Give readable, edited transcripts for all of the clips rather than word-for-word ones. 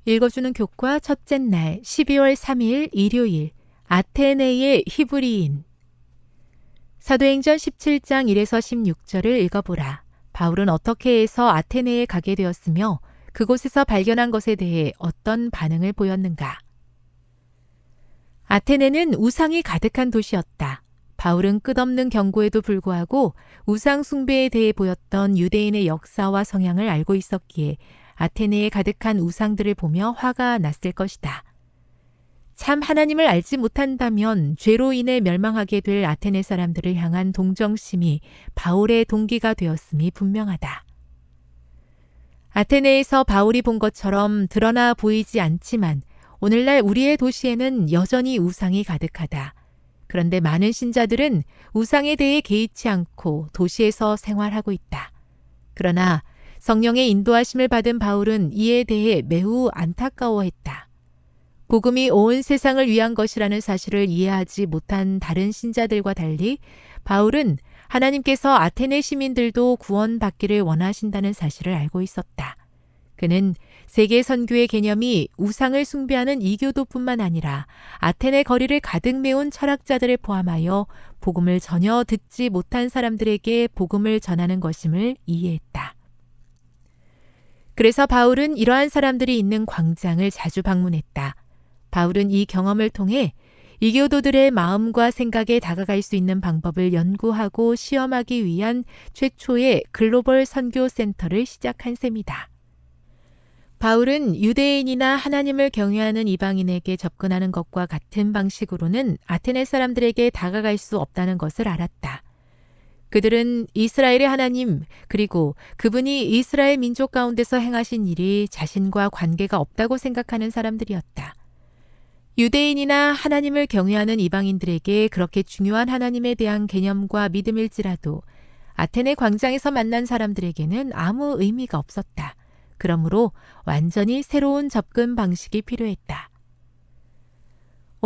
읽어주는 교과 첫째 날 12월 3일 일요일 아테네의 히브리인. 사도행전 17장 1에서 16절을 읽어보라. 바울은 어떻게 해서 아테네에 가게 되었으며 그곳에서 발견한 것에 대해 어떤 반응을 보였는가. 아테네는 우상이 가득한 도시였다. 바울은 끝없는 경고에도 불구하고 우상 숭배에 대해 보였던 유대인의 역사와 성향을 알고 있었기에 아테네에 가득한 우상들을 보며 화가 났을 것이다. 참 하나님을 알지 못한다면 죄로 인해 멸망하게 될 아테네 사람들을 향한 동정심이 바울의 동기가 되었음이 분명하다. 아테네에서 바울이 본 것처럼 드러나 보이지 않지만 오늘날 우리의 도시에는 여전히 우상이 가득하다. 그런데 많은 신자들은 우상에 대해 개의치 않고 도시에서 생활하고 있다. 그러나 성령의 인도하심을 받은 바울은 이에 대해 매우 안타까워했다. 복음이 온 세상을 위한 것이라는 사실을 이해하지 못한 다른 신자들과 달리 바울은 하나님께서 아테네 시민들도 구원받기를 원하신다는 사실을 알고 있었다. 그는 세계 선교의 개념이 우상을 숭배하는 이교도뿐만 아니라 아테네 거리를 가득 메운 철학자들을 포함하여 복음을 전혀 듣지 못한 사람들에게 복음을 전하는 것임을 이해했다. 그래서 바울은 이러한 사람들이 있는 광장을 자주 방문했다. 바울은 이 경험을 통해 이교도들의 마음과 생각에 다가갈 수 있는 방법을 연구하고 시험하기 위한 최초의 글로벌 선교 센터를 시작한 셈이다. 바울은 유대인이나 하나님을 경외하는 이방인에게 접근하는 것과 같은 방식으로는 아테네 사람들에게 다가갈 수 없다는 것을 알았다. 그들은 이스라엘의 하나님, 그리고 그분이 이스라엘 민족 가운데서 행하신 일이 자신과 관계가 없다고 생각하는 사람들이었다. 유대인이나 하나님을 경외하는 이방인들에게 그렇게 중요한 하나님에 대한 개념과 믿음일지라도 아테네 광장에서 만난 사람들에게는 아무 의미가 없었다. 그러므로 완전히 새로운 접근 방식이 필요했다.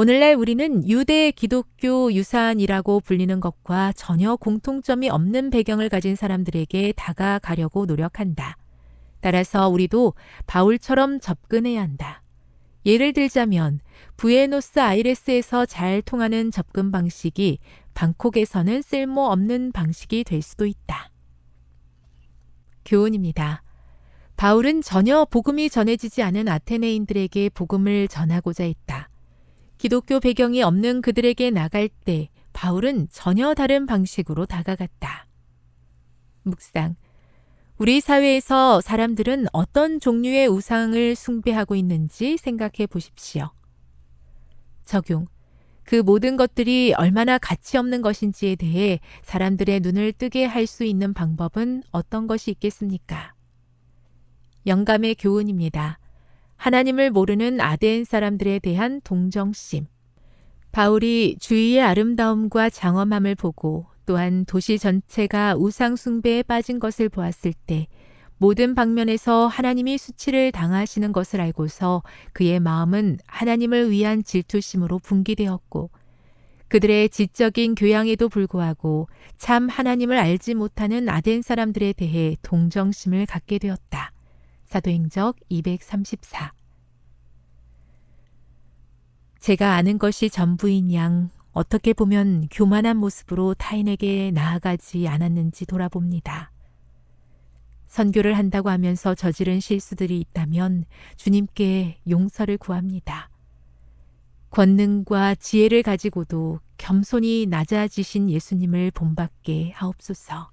오늘날 우리는 유대 기독교 유산이라고 불리는 것과 전혀 공통점이 없는 배경을 가진 사람들에게 다가가려고 노력한다. 따라서 우리도 바울처럼 접근해야 한다. 예를 들자면 부에노스 아이레스에서 잘 통하는 접근 방식이 방콕에서는 쓸모없는 방식이 될 수도 있다. 교훈입니다. 바울은 전혀 복음이 전해지지 않은 아테네인들에게 복음을 전하고자 했다. 기독교 배경이 없는 그들에게 나갈 때 바울은 전혀 다른 방식으로 다가갔다. 묵상. 우리 사회에서 사람들은 어떤 종류의 우상을 숭배하고 있는지 생각해 보십시오. 적용. 그 모든 것들이 얼마나 가치 없는 것인지에 대해 사람들의 눈을 뜨게 할 수 있는 방법은 어떤 것이 있겠습니까? 영감의 교훈입니다. 하나님을 모르는 아덴 사람들에 대한 동정심. 바울이 주위의 아름다움과 장엄함을 보고 또한 도시 전체가 우상 숭배에 빠진 것을 보았을 때 모든 방면에서 하나님이 수치를 당하시는 것을 알고서 그의 마음은 하나님을 위한 질투심으로 분기되었고 그들의 지적인 교양에도 불구하고 참 하나님을 알지 못하는 아덴 사람들에 대해 동정심을 갖게 되었다. 사도행전 234. 제가 아는 것이 전부인 양 어떻게 보면 교만한 모습으로 타인에게 나아가지 않았는지 돌아봅니다. 선교를 한다고 하면서 저지른 실수들이 있다면 주님께 용서를 구합니다. 권능과 지혜를 가지고도 겸손히 낮아지신 예수님을 본받게 하옵소서.